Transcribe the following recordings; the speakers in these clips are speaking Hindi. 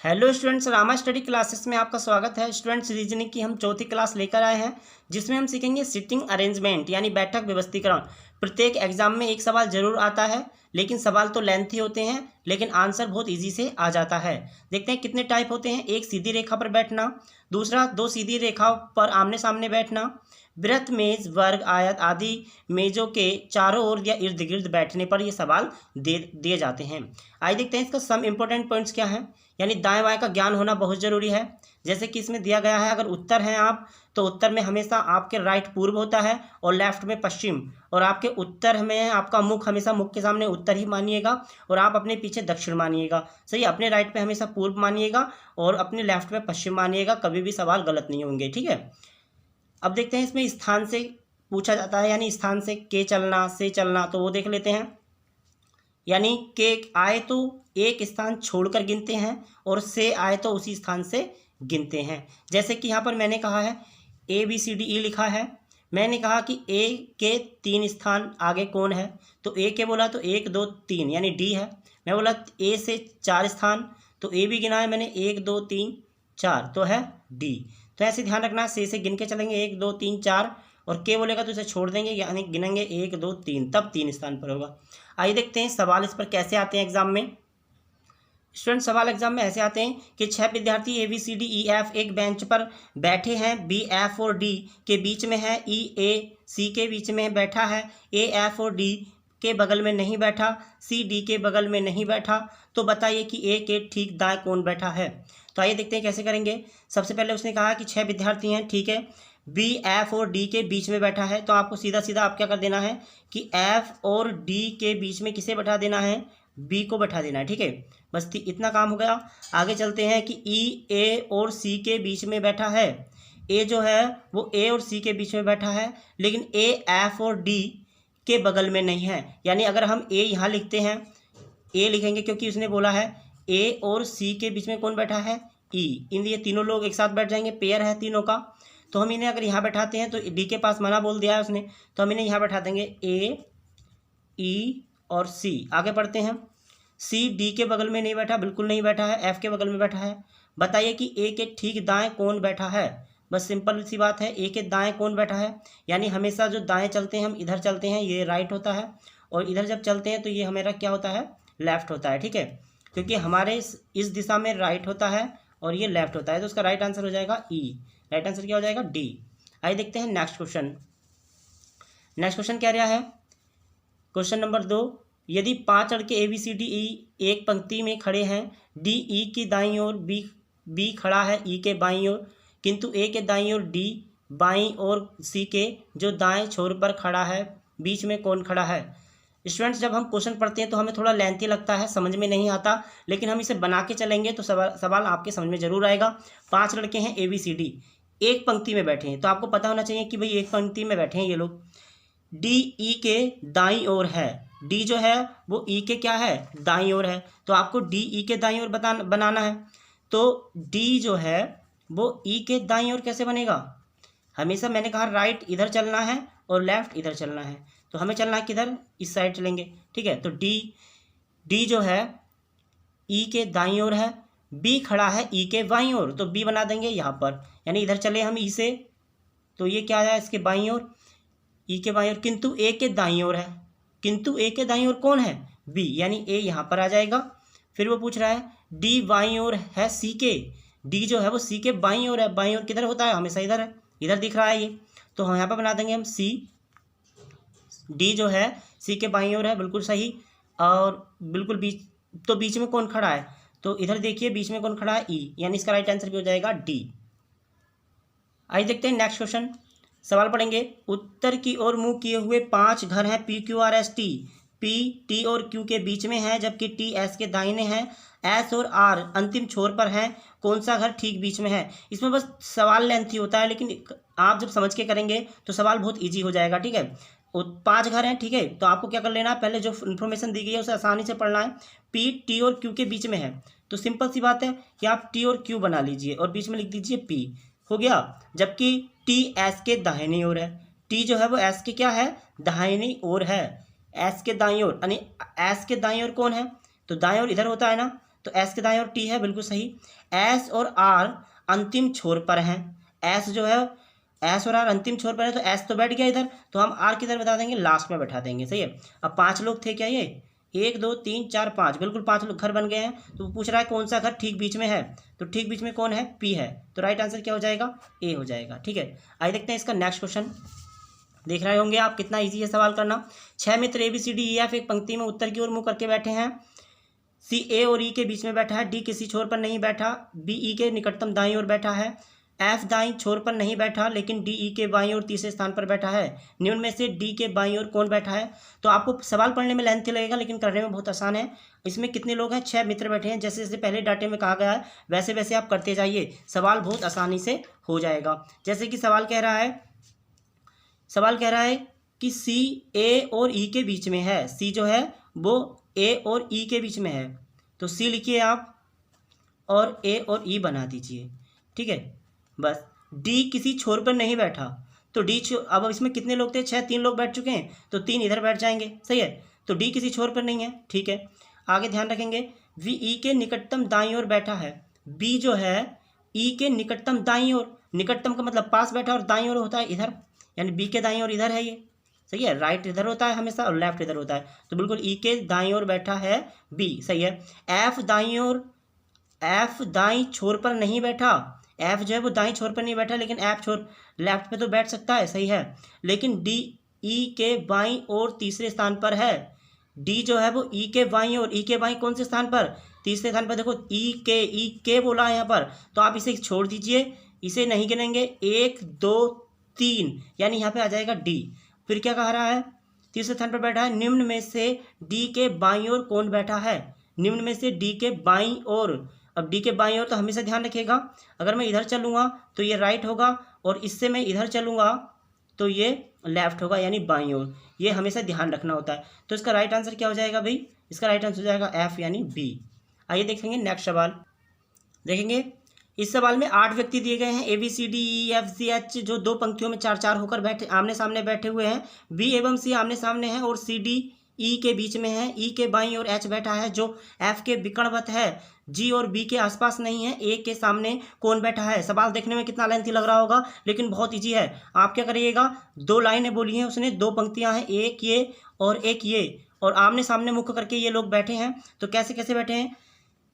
Hello students, Rama study classes में आपका स्वागत है। स्टूडेंट्स, रीजनिंग की हम चौथी क्लास लेकर आए हैं, जिसमें हम सीखेंगे सिटिंग अरेंजमेंट यानी बैठक व्यवस्थीकरण। प्रत्येक एग्जाम में एक सवाल जरूर आता है, लेकिन सवाल तो लेंथी होते हैं, लेकिन आंसर बहुत इजी से आ जाता है। देखते हैं कितने टाइप होते हैं। एक सीधी रेखा पर बैठना, दूसरा दो सीधी रेखाओं पर आमने सामने बैठना, वृत्त, मेज, वर्ग, आयत आदि मेजों के चारों ओर या इर्द गिर्द बैठने पर ये सवाल दे दिए जाते हैं। आइए देखते हैं इसका सम इंपॉर्टेंट पॉइंट्स क्या है। यानी दाएं बाएं का ज्ञान होना बहुत जरूरी है। जैसे कि इसमें दिया गया है, अगर उत्तर हैं आप, तो उत्तर में हमेशा आपके राइट पूर्व होता है और लेफ्ट में पश्चिम, और आपके उत्तर में आपका मुख हमेशा मुख के सामने उत्तर ही मानिएगा और आप अपने पीछे दक्षिण मानिएगा। सही, अपने राइट पे हमेशा पूर्व मानिएगा और अपने लेफ्ट पे पश्चिम मानिएगा, कभी भी सवाल गलत नहीं होंगे। ठीक है, अब देखते हैं इसमें स्थान से पूछा जाता है, यानी स्थान से के चलना, से चलना, तो वो देख लेते हैं। यानी के आए तो एक स्थान छोड़कर गिनते हैं और से आए तो उसी स्थान से गिनते हैं। जैसे कि यहाँ पर मैंने कहा है ABCDE लिखा है, मैंने कहा कि ए के 3 स्थान आगे कौन है, तो ए के बोला तो 1 2 3 यानी डी है। मैं बोला ए से 4 स्थान, तो ए भी गिना है मैंने 1 2 3 4, तो है डी। तो ऐसे ध्यान रखना, से गिन के चलेंगे 1 2 3 4, और के बोलेगा तो इसे छोड़ देंगे, यानी गिनेंगे 1 2 3, तब 3 स्थान पर होगा। आइए देखते हैं सवाल इस पर कैसे आते हैं एग्जाम में। स्टूडेंट, सवाल एग्जाम में ऐसे आते हैं कि 6 विद्यार्थी ABCDEF एक बेंच पर बैठे हैं, BF और D के बीच में है, EAC के बीच में बैठा है, AF और D के बगल में नहीं बैठा, CD के बगल में नहीं बैठा, तो बताइए कि A के ठीक दाएं कौन बैठा है। तो आइए देखते हैं कैसे करेंगे। सबसे पहले उसने कहा कि 6 विद्यार्थी हैं, ठीक है, BF और D के बीच में बैठा है, तो आपको सीधा सीधा आप क्या कर देना है कि F और D के बीच में किसे बैठा देना है, B को बैठा देना है। ठीक है, बस इतना काम हो गया। आगे चलते हैं कि E A और C के बीच में बैठा है। A जो है वो A और C के बीच में बैठा है, लेकिन A F और D के बगल में नहीं है। यानी अगर हम A यहाँ लिखते हैं, A लिखेंगे क्योंकि उसने बोला है A और C के बीच में कौन बैठा है, E। इन ये तीनों लोग एक साथ बैठ जाएंगे, पेयर है तीनों का। तो हम इन्हें अगर यहाँ बैठाते हैं, तो D के पास मना बोल दिया है उसने, तो हम इन्हें यहाँ बैठा देंगे A E और C। आगे पढ़ते हैं। C D के बगल में नहीं बैठा, बिल्कुल नहीं बैठा है, F के बगल में बैठा है। बताइए कि A के ठीक दाएं कौन बैठा है। बस सिंपल सी बात है, A के दाएं कौन बैठा है। यानी हमेशा जो दाएं चलते हैं हम इधर चलते हैं, ये राइट होता है, और इधर जब चलते हैं तो ये हमारा क्या होता है, लेफ्ट होता है। ठीक है, क्योंकि हमारे इस दिशा में राइट होता है और ये लेफ्ट होता है, तो उसका राइट आंसर हो जाएगा E। राइट आंसर क्या हो जाएगा, D। आइए देखते हैं नेक्स्ट क्वेश्चन। नेक्स्ट क्वेश्चन क्या रहा है, क्वेश्चन नंबर 2। यदि 5 लड़के ABCDE एक पंक्ति में खड़े हैं, D E की दाईं ओर, B खड़ा है E के बाईं ओर, किंतु A के दाईं ओर, D बाईं ओर C के जो दाएं छोर पर खड़ा है, बीच में कौन खड़ा है। स्टूडेंट्स, जब हम क्वेश्चन पढ़ते हैं तो हमें थोड़ा लेंथी लगता है, समझ में नहीं आता, लेकिन हम इसे बना के चलेंगे तो सवाल आपके समझ में जरूर आएगा। 5 लड़के हैं ABCD, एक पंक्ति में बैठे हैं, तो आपको पता होना चाहिए कि भाई एक पंक्ति में बैठे हैं ये लोग। D E के दाईं ओर है, D जो है वो E के क्या है, दाईं ओर है, तो आपको D E के दाईं ओर बनाना है। तो D जो है वो E के दाईं ओर कैसे बनेगा, हमेशा मैंने कहा राइट इधर चलना है और लेफ्ट इधर चलना है, तो हमें चलना है किधर, इस साइड चलेंगे। ठीक है, तो D जो है E के दाईं ओर है, B खड़ा है E के बाईं ओर, तो B बना देंगे यहाँ पर, यानी इधर चले हम E से, तो ये क्या है इसके बाईं ओर, E के बाईं ओर, किंतु A के दाईं ओर है, किंतु A के दाईं ओर कौन है, B, यानी A यहाँ पर आ जाएगा। फिर वो पूछ रहा है D बाईं ओर है C के, D जो है वो C के बाईं ओर है, बाईं ओर किधर होता है, हमेशा इधर है, इधर दिख रहा है ये, तो हम यहाँ पर बना देंगे हम C। D जो है C के बाईं ओर है, बिल्कुल सही, और बिल्कुल बीच, तो बीच में कौन खड़ा है, तो इधर देखिए बीच में कौन खड़ा है, E, यानी इसका राइट आंसर भी हो जाएगा D। आइए देखते हैं नेक्स्ट क्वेश्चन। सवाल पढ़ेंगे। उत्तर की ओर मुंह किए हुए 5 घर हैं PQRST, P T और Q के बीच में है, जबकि T S के दाहिने हैं, S और R अंतिम छोर पर हैं, कौन सा घर ठीक बीच में है। इसमें बस सवाल लेंथी होता है, लेकिन आप जब समझ के करेंगे तो सवाल बहुत ईजी हो जाएगा। ठीक है, 5 घर हैं, ठीक है, तो आपको क्या कर लेना है, पहले जो इन्फॉर्मेशन दी गई है उसे आसानी से पढ़ना है। P T और Q के बीच में है, तो सिंपल सी बात है कि आप T और Q बना लीजिए और बीच में लिख दीजिए P, हो गया। जबकि T S के दाहिनी ओर है, T जो है वो S के क्या है, दाहिनी ओर है, S के दाईं ओर, यानी S के दाईं ओर कौन है, तो दाईं ओर इधर होता है ना, तो तो एस के दाएं और टी है, बिल्कुल सही। एस और आर अंतिम छोर पर हैं। एस जो है, एस और आर अंतिम छोर पर है, तो एस तो बैठ गया इधर, तो हम आर किधर बता देंगे, लास्ट में बैठा देंगे। सही है। अब 5 लोग थे क्या, ये 1 2 3 4 5, बिल्कुल 5 लोग घर बन गए हैं। तो वो पूछ रहा है कौन सा घर ठीक बीच में है, तो ठीक बीच में कौन है, पी है। तो राइट आंसर क्या हो जाएगा, ए हो जाएगा। ठीक है, आइए देखते हैं इसका नेक्स्ट क्वेश्चन। देख रहे होंगे आप कितना ईजी है सवाल करना। 6 मित्र A B C D E F एक पंक्ति में उत्तर की ओर मुंह करके बैठे हैं। सी ए और ई के बीच में बैठा है। डी किसी छोर पर नहीं बैठा। बी ई के निकटतम दाईं ओर बैठा है। एफ दाईं छोर पर नहीं बैठा, लेकिन डी ई के बाईं ओर तीसरे स्थान पर बैठा है। निम्न में से डी के बाईं ओर कौन बैठा है। तो आपको सवाल पढ़ने में लेंथी लगेगा, लेकिन करने में बहुत आसान है। इसमें कितने लोग हैं, 6 मित्र बैठे हैं। जैसे जैसे पहले डाटे में कहा गया है वैसे वैसे आप करते जाइए, सवाल बहुत आसानी से हो जाएगा। जैसे कि सवाल कह रहा है कि सी ए और ई के बीच में है। सी जो है वो ए और ई के बीच में है, तो सी लिखिए आप और ए और ई बना दीजिए। ठीक है, बस। डी किसी छोर पर नहीं बैठा, तो डी अब इसमें कितने लोग थे, 6, 3 लोग बैठ चुके हैं, तो 3 इधर बैठ जाएंगे। सही है, तो डी किसी छोर पर नहीं है। ठीक है, आगे ध्यान रखेंगे। वी ई के निकटतम दाईं ओर बैठा है। बी जो है ई के निकटतम दाईं ओर, निकटतम का मतलब पास बैठा, और दाईं ओर होता है इधर, यानी बी के दाईं ओर इधर है ये। सही है, राइट इधर होता है हमेशा और लेफ्ट इधर होता है, तो बिल्कुल ई के दाईं ओर बैठा है बी। सही है। एफ दाईं ओर, एफ दाईं छोर पर नहीं बैठा। एफ जो है वो दाईं छोर पर नहीं बैठा, लेकिन एफ छोर लेफ्ट पे तो बैठ सकता है। सही है, लेकिन डी ई के बाईं ओर तीसरे स्थान पर है। डी जो है वो ई के बाईं ओर, ई के बाईं कौन से स्थान पर, तीसरे स्थान पर। देखो ई के बोला है यहाँ पर, तो आप इसे छोड़ दीजिए, इसे नहीं गिनेंगे। 1 2 3, यानी यहाँ पे आ जाएगा डी। फिर क्या कह रहा है, तीसरे स्थान पर बैठा है। निम्न में से डी के बाईं ओर कौन बैठा है। निम्न में से डी के बाईं ओर, अब डी के बाईं ओर तो हमेशा ध्यान रखिएगा, अगर मैं इधर चलूँगा तो ये राइट होगा, और इससे मैं इधर चलूँगा तो ये लेफ्ट होगा, यानी बाईं ओर। ये हमेशा ध्यान रखना होता है। तो इसका राइट आंसर क्या हो जाएगा भाई, इसका राइट आंसर हो जाएगा एफ यानी बी। आइए देखेंगे नेक्स्ट सवाल। देखेंगे इस सवाल में 8 व्यक्ति दिए गए हैं, A B C D E F C H, जो 2 पंक्तियों में 4-4 होकर बैठे आमने सामने बैठे हुए हैं। बी एवं सी आमने सामने हैं और सी डी ई के बीच में है। ई के बाईं ओर एच बैठा है जो एफ के विकर्णवत है। जी और बी के आसपास नहीं है। ए के सामने कौन बैठा है। सवाल देखने में कितना लेंथी लग रहा होगा, लेकिन बहुत ईजी है। आप क्या करिएगा, 2 लाइनें बोली हैं उसने, 2 पंक्तियां हैं, एक ये और एक ये, और आमने सामने मुख करके ये लोग बैठे हैं। तो कैसे कैसे बैठे हैं,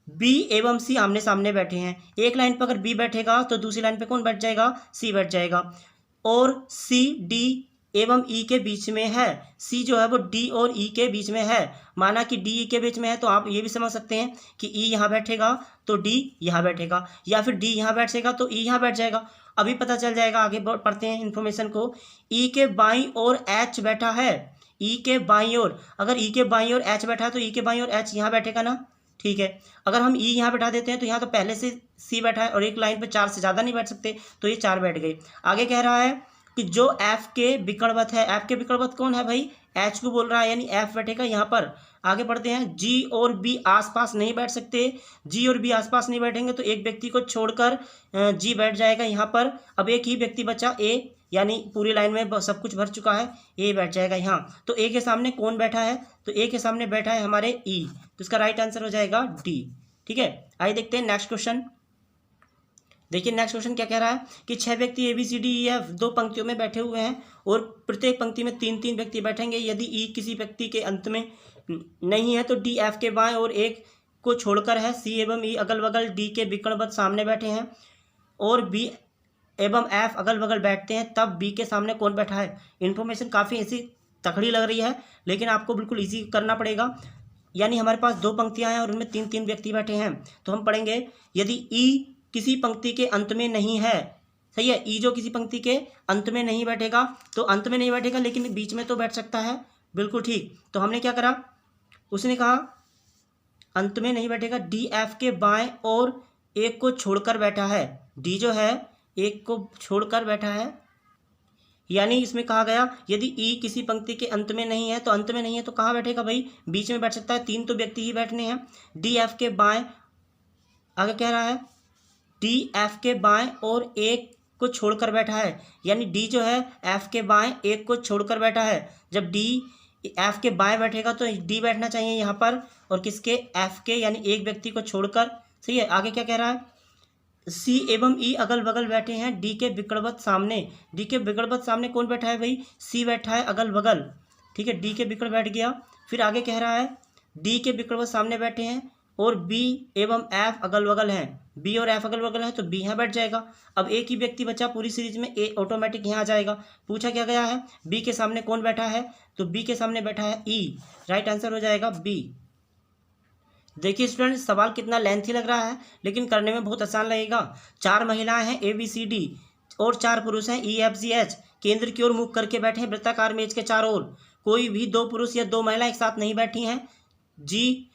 बी एवं सी आमने सामने बैठे हैं। एक लाइन पर अगर बी बैठेगा तो दूसरी लाइन पे कौन बैठ जाएगा, सी बैठ जाएगा। और सी डी एवं ई के बीच में है। सी जो है वो डी और ई के बीच में है। माना कि डी ई के बीच में है, तो आप ये भी समझ सकते हैं कि ई यहाँ बैठेगा तो डी यहाँ बैठेगा, या फिर डी यहाँ बैठेगा तो ई यहाँ बैठ जाएगा। अभी पता चल जाएगा, आगे पढ़ते हैं इन्फॉर्मेशन को। ई के बाईं ओर एच बैठा है। ई के बाईं ओर, अगर ई के बाईं ओर एच बैठा है तो ई के बाईं ओर एच यहाँ बैठेगा ना। ठीक है, अगर हम ई यहाँ बैठा देते हैं तो यहाँ तो पहले से सी बैठा है, और एक लाइन पे 4 से ज़्यादा नहीं बैठ सकते, तो ये 4 बैठ गए। आगे कह रहा है कि जो एफ के विकर्णवत है। एफ के विकर्णवत कौन है भाई, एच को बोल रहा है, यानी एफ बैठेगा यहाँ पर। आगे बढ़ते हैं। जी और बी आसपास नहीं बैठ सकते। जी और बी आसपास नहीं बैठेंगे तो एक व्यक्ति को छोड़कर जी बैठ जाएगा यहाँ पर। अब एक ही व्यक्ति बचा, ए, यानी पूरी लाइन में सब कुछ भर चुका है, ए बैठ जाएगा यहाँ। तो ए के सामने कौन बैठा है, तो ए के सामने बैठा है हमारे ई, तो इसका राइट आंसर हो जाएगा डी। ठीक है, आइए देखते हैं नेक्स्ट क्वेश्चन। देखिए नेक्स्ट क्वेश्चन क्या कह रहा है कि 6 व्यक्ति A B C D E F 2 पंक्तियों में बैठे हुए हैं, और प्रत्येक पंक्ति में 3-3 व्यक्ति बैठेंगे। यदि ई किसी व्यक्ति के अंत में नहीं है तो डी एफ के बाएं और एक को छोड़कर है। सी एवं ई अगल बगल डी के विकर्णवत सामने बैठे हैं, और बी एवं एफ अगल बगल बैठते हैं, तब बी के सामने कौन बैठा है। इन्फॉर्मेशन काफ़ी ऐसी तकड़ी लग रही है, लेकिन आपको बिल्कुल ईजी करना पड़ेगा। यानी हमारे पास 2 पंक्तियां हैं और उनमें 3-3 व्यक्ति बैठे हैं, तो हम पढ़ेंगे यदि ई किसी पंक्ति के अंत में नहीं है। सही है, ई जो किसी पंक्ति के अंत में नहीं बैठेगा, तो अंत में नहीं बैठेगा लेकिन बीच में तो बैठ सकता है। बिल्कुल ठीक, तो हमने क्या करा, उसने कहा अंत में नहीं बैठेगा। डी एफ के बाएं और एक को छोड़कर बैठा है। डी जो है एक को छोड़कर बैठा है, यानी इसमें कहा गया यदि ई किसी पंक्ति के अंत में नहीं है, तो अंत में नहीं है तो कहाँ बैठेगा भाई, बीच में बैठ सकता है। 3 तो व्यक्ति ही बैठने हैं। डी एफ के बाएं, आगे कह रहा है डी एफ के बाएं और एक को छोड़कर बैठा है, यानी डी जो है एफ के बाएं एक को छोड़कर बैठा है। जब डी एफ के बाएं बैठेगा तो डी बैठना चाहिए यहाँ पर, और किसके, एफ के, यानी एक व्यक्ति को छोड़कर। सही है। आगे क्या कह रहा है, सी एवं ई अगल बगल बैठे हैं डी के विकल्पवत सामने। डी के विकल्पवत सामने कौन बैठा है भाई, सी बैठा है अगल बगल। ठीक है, डी के विकल्प बैठ गया। फिर आगे कह रहा है डी के विकल्पवत सामने बैठे हैं और बी एवं एफ अगल बगल हैं। बी और एफ अगल बगल है तो बी यहाँ बैठ जाएगा। अब एक ही व्यक्ति बचा पूरी सीरीज में, ए ऑटोमेटिक यहाँ आ जाएगा। पूछा क्या गया है, बी के सामने कौन बैठा है, तो बी के सामने बैठा है ई। राइट आंसर हो जाएगा बी। देखिए स्टूडेंट, सवाल कितना लेंथी लग रहा है लेकिन करने में बहुत आसान लगेगा। 4 महिलाएं हैं ए बी सी डी और 4 पुरुष हैं ई एफ जी एच। केंद्र की ओर मुख करके बैठे हैं वृत्ताकार मेज के चारों ओर। कोई भी 2 पुरुष या 2 महिलाएं एक साथ नहीं बैठी हैं। जी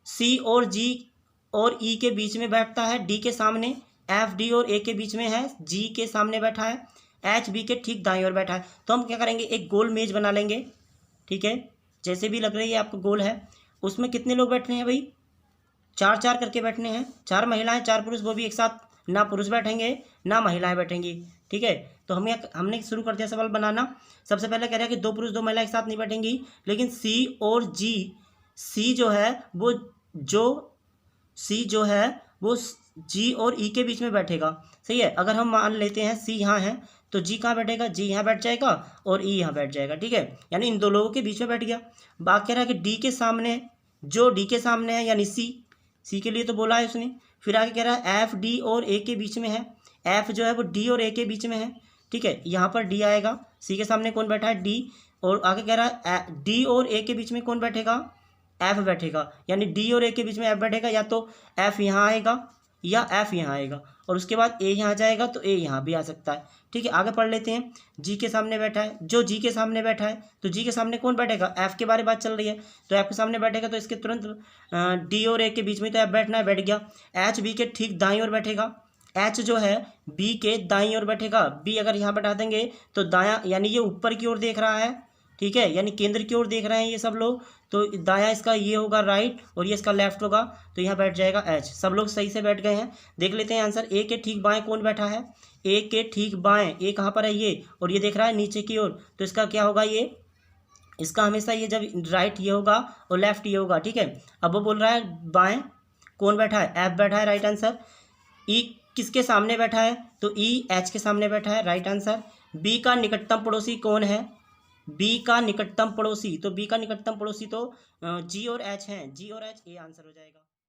सी और जी और ई के बीच में बैठता है डी के सामने। एफ डी और ए के बीच में है, जी के सामने बैठा है। एच बी के ठीक दाईं ओर बैठा है। तो हम क्या करेंगे, एक गोल मेज बना लेंगे। ठीक है, जैसे भी लग रही है आपको गोल है। उसमें कितने लोग बैठने हैं भाई, 4-4 करके बैठने हैं। 4 महिलाएं 4 पुरुष, वो भी एक साथ, ना पुरुष बैठेंगे ना महिलाएं बैठेंगी। ठीक है, तो हमने शुरू कर दिया सवाल बनाना। सबसे पहले कह रहा है कि 2 पुरुष 2 महिलाएं एक साथ नहीं बैठेंगी, लेकिन सी और जी, सी जो है वो जी और ई के बीच में बैठेगा। सही है, अगर हम मान लेते हैं सी यहाँ है तो जी कहाँ बैठेगा, जी यहाँ बैठ जाएगा और ई यहाँ बैठ जाएगा। ठीक है, यानी इन 2 लोगों के बीच में बैठ गया। बात कह रहा है कि डी के सामने, जो डी के सामने है यानी सी के लिए तो बोला है उसने। फिर आगे कह रहा है एफ डी और ए के बीच में है। एफ जो है वो डी और ए के बीच में है। ठीक है, यहाँ पर डी आएगा। सी के सामने कौन बैठा है, डी। और आगे कह रहा है डी और ए के बीच में कौन बैठेगा, एफ बैठेगा। यानी डी और ए के बीच में एफ बैठेगा, या तो एफ यहाँ आएगा या एफ यहाँ आएगा, और उसके बाद ए यहाँ जाएगा तो ए यहाँ भी आ सकता है। ठीक है, आगे पढ़ लेते हैं। जी के सामने बैठा है, जो जी के सामने बैठा है तो जी के सामने कौन बैठेगा, एफ के बारे में बात चल रही है तो एफ के सामने बैठेगा, तो इसके तुरंत डी और ए के बीच में तो एफ बैठना है, बैठ गया। एच बी के ठीक दाईं ओर बैठेगा। एच जो है बी के दाईं ओर बैठेगा। बी अगर यहाँ बैठा देंगे तो दायां, यानी ये ऊपर की ओर देख रहा है। ठीक है, यानी केंद्र की ओर देख रहे हैं ये सब लोग, तो दायां इसका ये होगा राइट और ये इसका लेफ्ट होगा, तो यहाँ बैठ जाएगा एच। सब लोग सही से बैठ गए हैं। देख लेते हैं आंसर। ए के ठीक बाएं कौन बैठा है, ए के ठीक बाएं, ए कहाँ पर है ये, और ये देख रहा है नीचे की ओर, तो इसका क्या होगा, ये इसका हमेशा ये जब राइट ये होगा और लेफ्ट ये होगा। ठीक है, अब वो बोल रहा है बाएं कौन बैठा है, एफ बैठा है, राइट आंसर। ई किसके सामने बैठा है, तो ई एच के सामने बैठा है, राइट आंसर। बी का निकटतम पड़ोसी कौन है, बी का निकटतम पड़ोसी, तो बी का निकटतम पड़ोसी तो जी और एच हैं, जी और एच, ए आंसर हो जाएगा।